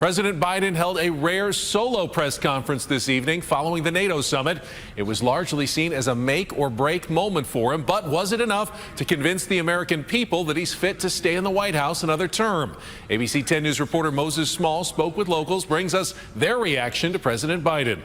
President Biden held a rare solo press conference this evening following the NATO summit. It was largely seen as a make or break moment for him, but was it enough to convince the American people that he's fit to stay in the White House another term? ABC 10 News reporter Moses Small spoke with locals, brings us their reaction to President Biden.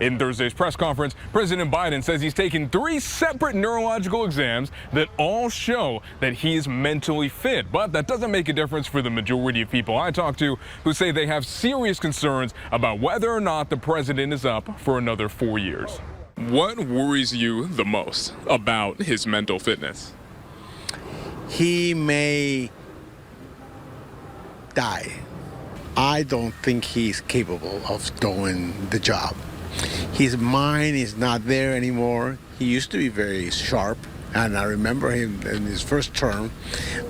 In Thursday's press conference, President Biden says he's taken 3 separate neurological exams that all show that he is mentally fit. But that doesn't make a difference for the majority of people I talk to who say they have serious concerns about whether or not the president is up for another 4 years. What worries you the most about his mental fitness? He may die. I don't think he's capable of doing the job. His mind is not there anymore. He used to be very sharp, and I remember him in his first term,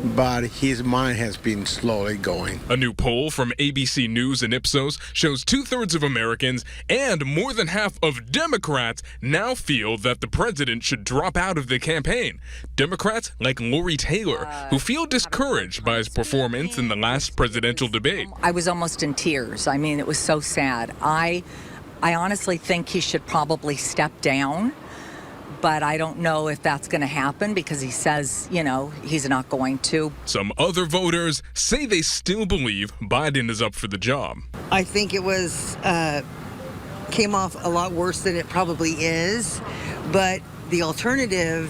but his mind has been slowly going. A new poll from ABC News and Ipsos shows 2/3 of Americans and more than half of Democrats now feel that the president should drop out of the campaign. Democrats like Lori Taylor, who feel discouraged by his performance in the last presidential debate. I was almost in tears. I mean, it was so sad. I honestly think he should probably step down, but I don't know if that's going to happen because he says, he's not going to. Some other voters say they still believe Biden is up for the job. I think it came off a lot worse than it probably is, but the alternative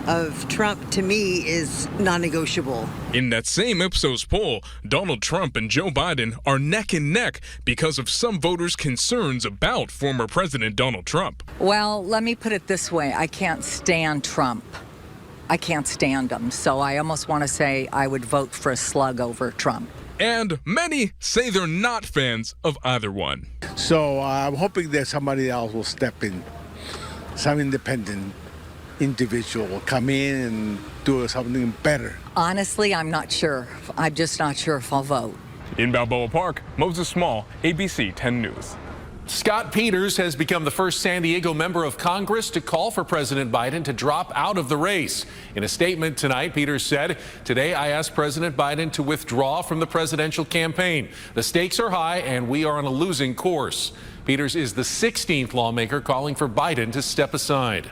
of Trump to me is non-negotiable. In that same Ipsos poll, Donald Trump and Joe Biden are neck and neck because of some voters' concerns about former President Donald Trump. Well, let me put it this way. I can't stand Trump. I can't stand him. So I almost want to say I would vote for a slug over Trump. And many say they're not fans of either one. So I'm hoping that somebody else will step in, some independent individual will come in and do something better. Honestly, I'm not sure. I'm just not sure if I'll vote. In Balboa Park, Moses Small, ABC 10 News. Scott Peters has become the first San Diego member of Congress to call for President Biden to drop out of the race. In a statement tonight, Peters said, "Today I asked President Biden to withdraw from the presidential campaign. The stakes are high and we are on a losing course." Peters is the 16th lawmaker calling for Biden to step aside.